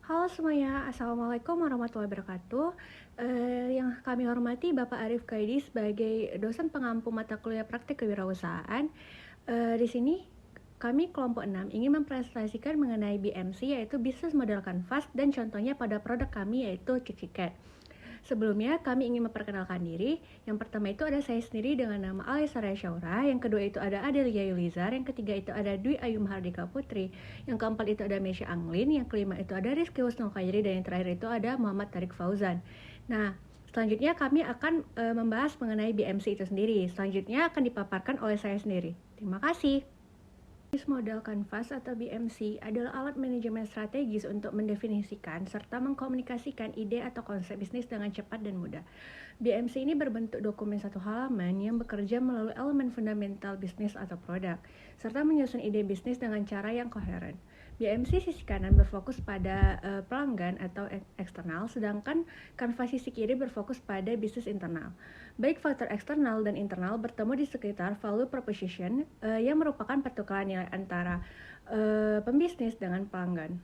Halo semuanya, Assalamualaikum warahmatullahi wabarakatuh. Yang kami hormati Bapak Arif Kaidi sebagai dosen pengampu mata kuliah praktik kewirausahaan. Di sini kami kelompok 6 ingin mempresentasikan mengenai BMC, yaitu Business Model Canvas, dan contohnya pada produk kami yaitu Ciciket. Sebelumnya, kami ingin memperkenalkan diri. Yang pertama itu ada saya sendiri dengan nama Alisa Syaura. Yang kedua itu ada Adelia Yulizar. Yang ketiga itu ada Dwi Ayu Mahardika Putri. Yang keempat itu ada Mesya Anglin. Yang kelima itu ada Rizky Husnul Khairi. Dan yang terakhir itu ada Muhammad Tarik Fauzan. Nah, selanjutnya kami akan membahas mengenai BMC itu sendiri. Selanjutnya akan dipaparkan oleh saya sendiri. Terima kasih. Business Model Canvas atau BMC adalah alat manajemen strategis untuk mendefinisikan serta mengkomunikasikan ide atau konsep bisnis dengan cepat dan mudah. BMC ini berbentuk dokumen satu halaman yang bekerja melalui elemen fundamental bisnis atau produk, serta menyusun ide bisnis dengan cara yang koheren. BMC sisi kanan berfokus pada pelanggan atau eksternal, sedangkan Canvas sisi kiri berfokus pada bisnis internal. Baik faktor eksternal dan internal bertemu di sekitar value proposition yang merupakan pertukaran nilai antara pembisnis dengan pelanggan.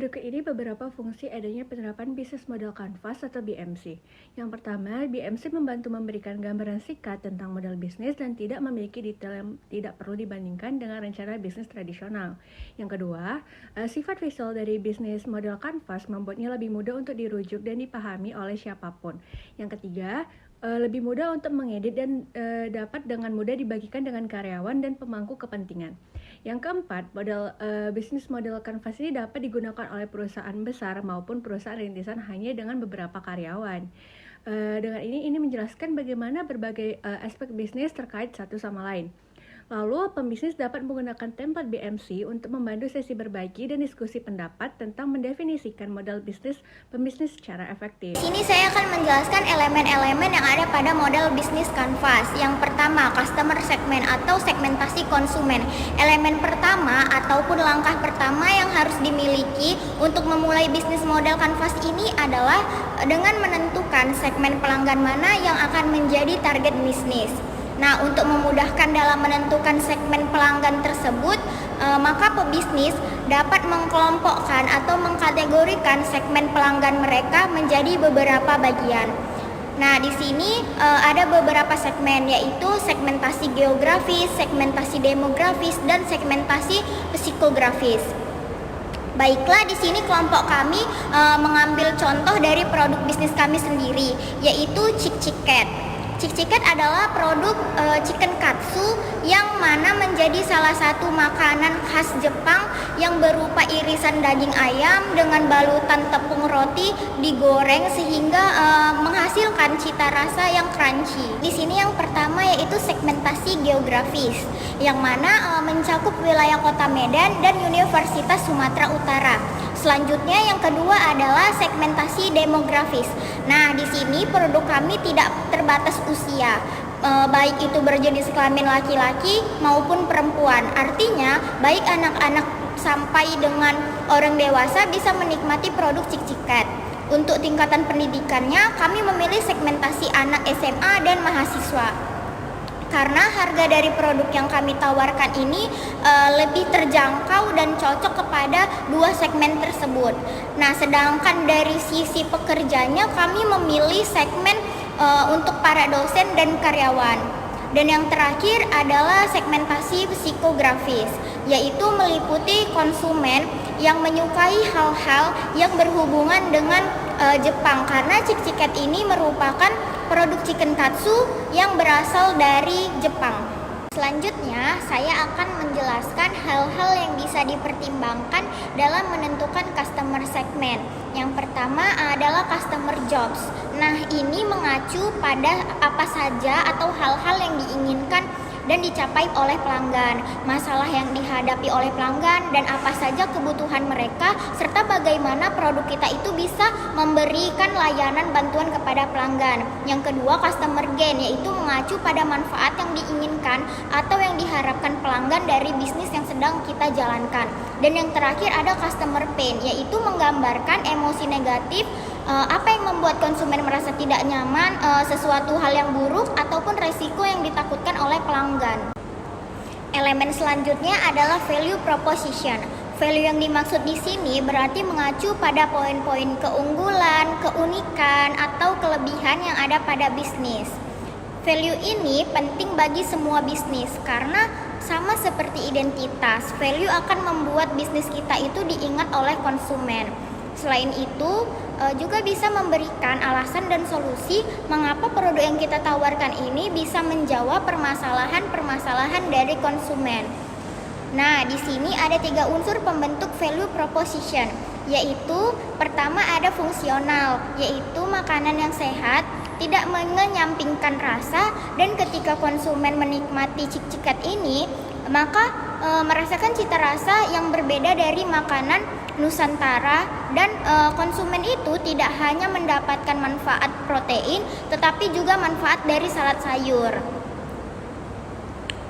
Berikut ini beberapa fungsi adanya penerapan Business Model Canvas atau BMC. Yang pertama, BMC membantu memberikan gambaran singkat tentang model bisnis dan tidak memiliki detail yang tidak perlu dibandingkan dengan rencana bisnis tradisional. Yang kedua, sifat visual dari Business Model Canvas membuatnya lebih mudah untuk dirujuk dan dipahami oleh siapapun. Yang ketiga, lebih mudah untuk mengedit dan dapat dengan mudah dibagikan dengan karyawan dan pemangku kepentingan. Yang keempat, bisnis model Canvas ini dapat digunakan oleh perusahaan besar maupun perusahaan rintisan hanya dengan beberapa karyawan. Dengan ini menjelaskan bagaimana berbagai aspek bisnis terkait satu sama lain. Lalu, pembisnis dapat menggunakan template BMC untuk membantu sesi berbagi dan diskusi pendapat tentang mendefinisikan model bisnis pembisnis secara efektif. Di sini saya akan menjelaskan elemen-elemen yang ada pada model bisnis Canvas. Yang pertama, customer segment atau segmentasi konsumen. Elemen pertama ataupun langkah pertama yang harus dimiliki untuk memulai bisnis model Canvas ini adalah dengan menentukan segmen pelanggan mana yang akan menjadi target bisnis. Nah, untuk memudahkan dalam menentukan segmen pelanggan tersebut, maka pebisnis dapat mengkelompokkan atau mengkategorikan segmen pelanggan mereka menjadi beberapa bagian. Nah, di sini ada beberapa segmen, yaitu segmentasi geografis, segmentasi demografis, dan segmentasi psikografis. Baiklah, di sini kelompok kami mengambil contoh dari produk bisnis kami sendiri, yaitu Ciciket. Ciciket adalah produk chicken katsu yang mana menjadi salah satu makanan khas Jepang yang berupa irisan daging ayam dengan balutan tepung roti digoreng sehingga menghasilkan cita rasa yang crunchy. Di sini yang pertama yaitu segmentasi geografis yang mana mencakup wilayah Kota Medan dan Universitas Sumatera Utara. Selanjutnya yang kedua adalah segmentasi demografis. Nah, di sini produk kami tidak terbatas usia, baik itu berjenis kelamin laki-laki maupun perempuan. Artinya, baik anak-anak sampai dengan orang dewasa bisa menikmati produk Ciciket. Untuk tingkatan pendidikannya, kami memilih segmentasi anak SMA dan mahasiswa. Karena harga dari produk yang kami tawarkan ini lebih terjangkau dan cocok kepada dua segmen tersebut. Nah, sedangkan dari sisi pekerjanya kami memilih segmen untuk para dosen dan karyawan. Dan yang terakhir adalah segmentasi psikografis, yaitu meliputi konsumen yang menyukai hal-hal yang berhubungan dengan Jepang, karena Ciciket ini merupakan produk chicken katsu yang berasal dari Jepang. Selanjutnya, saya akan menjelaskan hal-hal yang bisa dipertimbangkan dalam menentukan customer segment. Yang pertama adalah customer jobs. Nah, ini mengacu pada apa saja atau hal-hal yang diinginkan dan dicapai oleh pelanggan, masalah yang dihadapi oleh pelanggan, dan apa saja kebutuhan mereka, serta bagaimana produk kita itu bisa memberikan layanan bantuan kepada pelanggan. Yang kedua, customer gain, yaitu mengacu pada manfaat yang diinginkan atau yang diharapkan pelanggan dari bisnis yang sedang kita jalankan. Dan yang terakhir ada customer pain, yaitu menggambarkan emosi negatif, apa yang membuat konsumen merasa tidak nyaman, sesuatu hal yang buruk ataupun resiko yang ditakutkan oleh pelanggan. Elemen selanjutnya adalah value proposition. Value yang dimaksud di sini berarti mengacu pada poin-poin keunggulan, keunikan, atau kelebihan yang ada pada bisnis. Value ini penting bagi semua bisnis karena sama seperti identitas, value akan membuat bisnis kita itu diingat oleh konsumen. Selain itu, juga bisa memberikan alasan dan solusi mengapa produk yang kita tawarkan ini bisa menjawab permasalahan-permasalahan dari konsumen. Nah, di sini ada 3 unsur pembentuk value proposition, yaitu pertama ada fungsional, yaitu makanan yang sehat, tidak mengenyampingkan rasa, dan ketika konsumen menikmati cik-cikat ini, maka merasakan cita rasa yang berbeda dari makanan Nusantara, dan konsumen itu tidak hanya mendapatkan manfaat protein, tetapi juga manfaat dari salad sayur.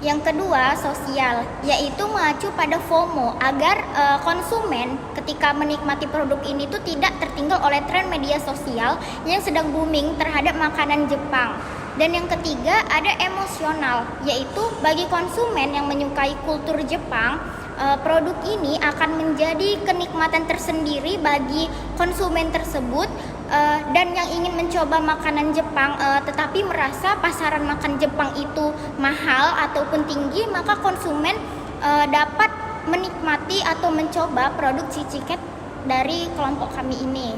Yang kedua, sosial, yaitu mengacu pada FOMO agar konsumen ketika menikmati produk ini tuh tidak tertinggal oleh tren media sosial yang sedang booming terhadap makanan Jepang. Dan yang ketiga, ada emosional, yaitu bagi konsumen yang menyukai kultur Jepang, produk ini akan menjadi kenikmatan tersendiri bagi konsumen tersebut, dan yang ingin mencoba makanan Jepang tetapi merasa pasaran makan Jepang itu mahal ataupun tinggi, maka konsumen dapat menikmati atau mencoba produk ciciket dari kelompok kami ini.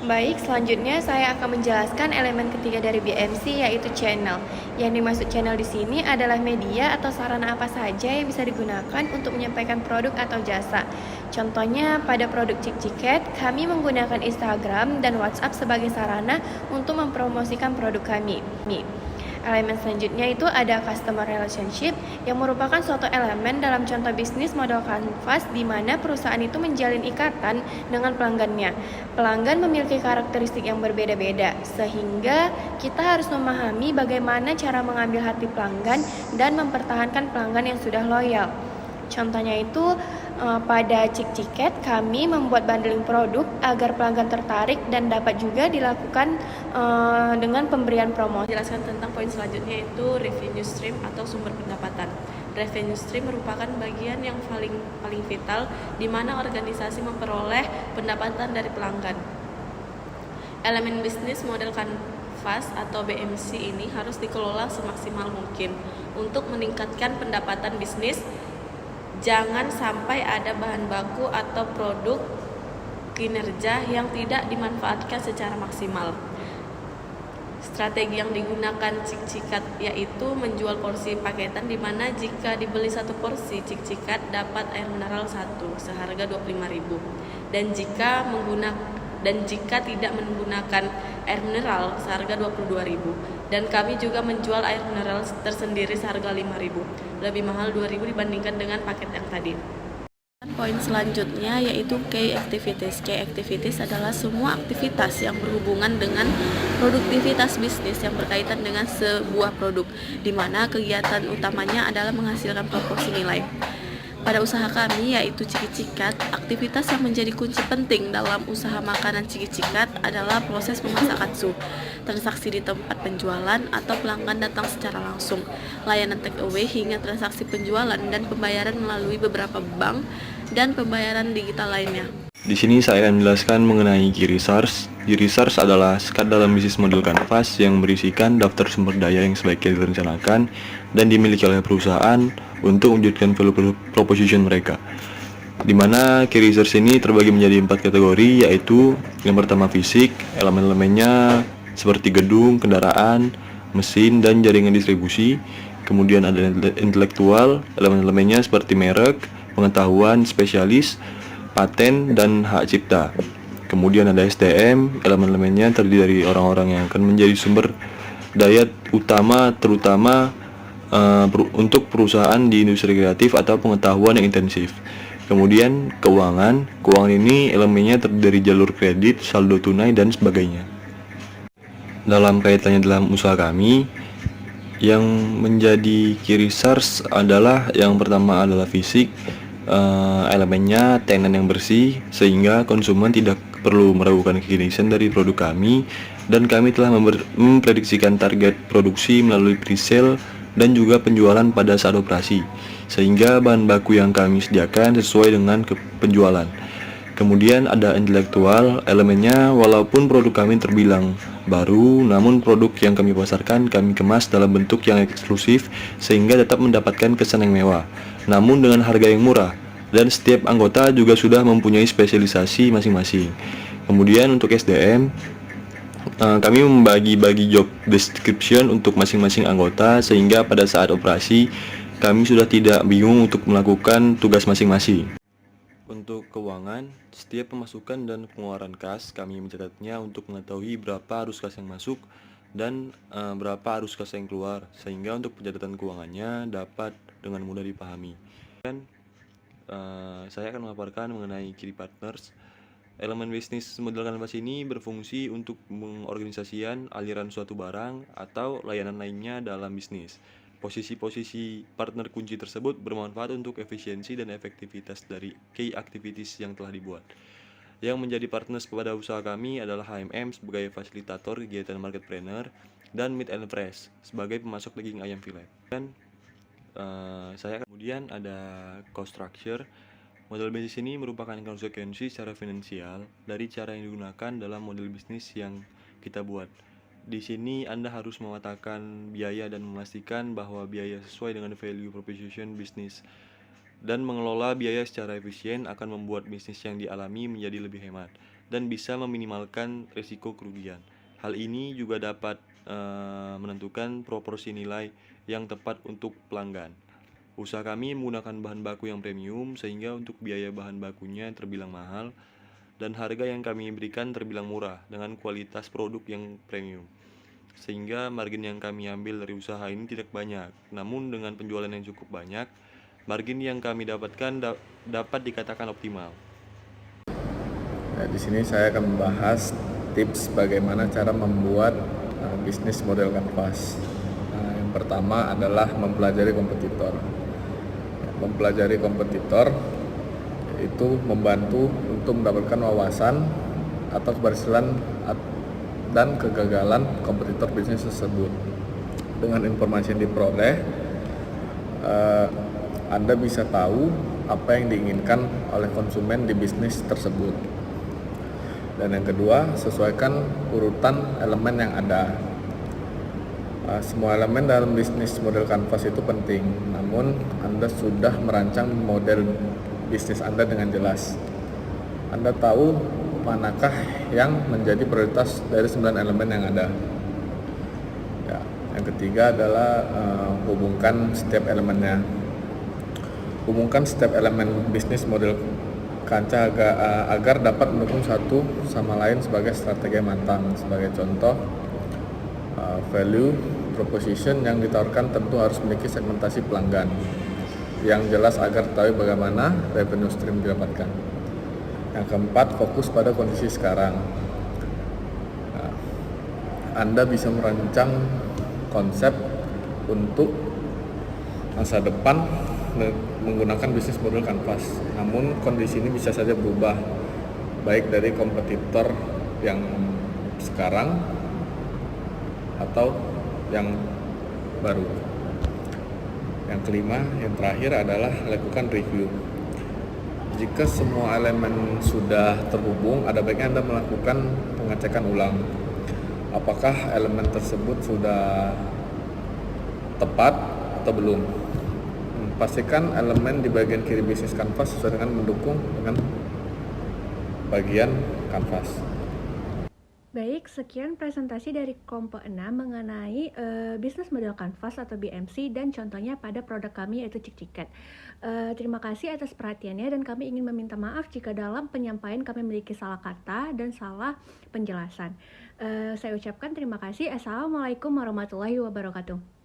Baik, selanjutnya saya akan menjelaskan elemen ketiga dari BMC, yaitu channel. Yang dimaksud channel di sini adalah media atau sarana apa saja yang bisa digunakan untuk menyampaikan produk atau jasa. Contohnya pada produk Cik-Ciket, kami menggunakan Instagram dan WhatsApp sebagai sarana untuk mempromosikan produk kami. Elemen selanjutnya itu ada customer relationship, yang merupakan suatu elemen dalam contoh bisnis model kanvas di mana perusahaan itu menjalin ikatan dengan pelanggannya. Pelanggan memiliki karakteristik yang berbeda-beda, sehingga kita harus memahami bagaimana cara mengambil hati pelanggan dan mempertahankan pelanggan yang sudah loyal. Contohnya itu pada Cik-Ciket kami membuat bundling produk agar pelanggan tertarik dan dapat juga dilakukan dengan pemberian promosi. Jelaskan tentang poin selanjutnya yaitu revenue stream atau sumber pendapatan. Revenue stream merupakan bagian yang paling vital di mana organisasi memperoleh pendapatan dari pelanggan. Elemen bisnis model kanvas atau BMC ini harus dikelola semaksimal mungkin untuk meningkatkan pendapatan bisnis. Jangan sampai ada bahan baku atau produk kinerja yang tidak dimanfaatkan secara maksimal. Strategi yang digunakan Cik-Cikat yaitu menjual porsi paketan, di mana jika dibeli 1 porsi Cik-Cikat dapat air mineral 1 seharga 25.000, dan jika tidak menggunakan air mineral seharga 22.000. Dan kami juga menjual air mineral tersendiri seharga 5.000, lebih mahal 2.000 dibandingkan dengan paket yang tadi. Poin selanjutnya yaitu key activities. Key activities adalah semua aktivitas yang berhubungan dengan produktivitas bisnis yang berkaitan dengan sebuah produk, di mana kegiatan utamanya adalah menghasilkan proporsi nilai. Pada usaha kami yaitu Ciki-Cikat, aktivitas yang menjadi kunci penting dalam usaha makanan Ciki-Cikat adalah proses memasak katsu, transaksi di tempat penjualan atau pelanggan datang secara langsung, layanan take away hingga transaksi penjualan dan pembayaran melalui beberapa bank dan pembayaran digital lainnya. Di sini saya akan menjelaskan mengenai key resource. Key resource adalah sekat dalam bisnis model kanvas yang berisikan daftar sumber daya yang sebaiknya direncanakan dan dimiliki oleh perusahaan untuk mewujudkan value proposition mereka. Di mana key resource ini terbagi menjadi 4 kategori, yaitu yang pertama fisik, elemen-elemennya seperti gedung, kendaraan, mesin, dan jaringan distribusi. Kemudian ada intelektual, elemen-elemennya seperti merek, pengetahuan spesialis, paten, dan hak cipta. Kemudian ada SDM, elemen-elemennya terdiri dari orang-orang yang akan menjadi sumber daya utama terutama untuk perusahaan di industri kreatif atau pengetahuan yang intensif. Kemudian keuangan ini elemennya terdiri dari jalur kredit, saldo tunai, dan sebagainya. Dalam kaitannya dalam usaha kami, yang menjadi key resource adalah yang pertama adalah fisik. Elemennya tenan yang bersih sehingga konsumen tidak perlu meragukan kehidupan dari produk kami, dan kami telah memprediksikan target produksi melalui pre-sale dan juga penjualan pada saat operasi. sehingga bahan baku yang kami sediakan sesuai dengan penjualan. Kemudian ada intelektual, elemennya walaupun produk kami terbilang baru, namun produk yang kami pasarkan kami kemas dalam bentuk yang eksklusif sehingga tetap mendapatkan kesan yang mewah, namun dengan harga yang murah, dan setiap anggota juga sudah mempunyai spesialisasi masing-masing. Kemudian untuk SDM, kami membagi-bagi job description untuk masing-masing anggota sehingga pada saat operasi kami sudah tidak bingung untuk melakukan tugas masing-masing. Untuk keuangan, setiap pemasukan dan pengeluaran kas kami mencatatnya untuk mengetahui berapa arus kas yang masuk dan berapa arus kas yang keluar, sehingga untuk pencatatan keuangannya dapat dengan mudah dipahami. Dan saya akan memaparkan mengenai key partners. Elemen bisnis model kanvas ini berfungsi untuk mengorganisasikan aliran suatu barang atau layanan lainnya dalam bisnis. Posisi-posisi partner kunci tersebut bermanfaat untuk efisiensi dan efektivitas dari key activities yang telah dibuat. Yang menjadi partners pada usaha kami adalah HMM sebagai fasilitator kegiatan marketpreneur dan Meat and Fresh sebagai pemasok daging ayam filet. Dan kemudian ada cost structure. Model bisnis ini merupakan konsekuensi secara finansial dari cara yang digunakan dalam model bisnis yang kita buat. Di sini Anda harus memetakan biaya dan memastikan bahwa biaya sesuai dengan value proposition bisnis. Dan mengelola biaya secara efisien akan membuat bisnis yang dialami menjadi lebih hemat dan bisa meminimalkan risiko kerugian. Hal ini juga dapat menentukan proporsi nilai yang tepat untuk pelanggan. Usaha kami menggunakan bahan baku yang premium sehingga untuk biaya bahan bakunya terbilang mahal dan harga yang kami berikan terbilang murah dengan kualitas produk yang premium. Sehingga margin yang kami ambil dari usaha ini tidak banyak, namun dengan penjualan yang cukup banyak, margin yang kami dapatkan dapat dikatakan optimal. Nah, di sini saya akan membahas tips bagaimana cara membuat bisnis model kanvas. Yang pertama adalah mempelajari kompetitor. Mempelajari kompetitor itu membantu untuk mendapatkan wawasan atau keberhasilan dan kegagalan kompetitor bisnis tersebut. Dengan informasi yang diperoleh, Anda bisa tahu apa yang diinginkan oleh konsumen di bisnis tersebut. Dan yang kedua, sesuaikan urutan elemen yang ada. Semua elemen dalam bisnis model kanvas itu penting, namun Anda sudah merancang model bisnis Anda dengan jelas. Anda tahu manakah yang menjadi prioritas dari 9 elemen yang ada. Ya, yang ketiga adalah hubungkan setiap elemennya. Hubungkan setiap elemen bisnis model kancah agar dapat mendukung satu sama lain sebagai strategi matang. Sebagai contoh, value proposition yang ditawarkan tentu harus memiliki segmentasi pelanggan yang jelas agar tahu bagaimana revenue stream didapatkan. Yang keempat, fokus pada kondisi sekarang. Anda bisa merancang konsep untuk masa depan menggunakan bisnis model kanvas. Namun kondisi ini bisa saja berubah, baik dari kompetitor yang sekarang atau yang baru. Yang kelima, yang terakhir adalah lakukan review. Jika semua elemen sudah terhubung, ada baiknya Anda melakukan pengecekan ulang. Apakah elemen tersebut sudah tepat atau belum? Pastikan elemen di bagian kiri bisnis kanvas sesuai dengan mendukung dengan bagian kanvas. Baik, sekian presentasi dari kelompok 6 mengenai bisnis model kanvas atau BMC dan contohnya pada produk kami yaitu Cik-Ciket. Terima kasih atas perhatiannya dan kami ingin meminta maaf jika dalam penyampaian kami memiliki salah kata dan salah penjelasan. Saya ucapkan terima kasih. Assalamualaikum warahmatullahi wabarakatuh.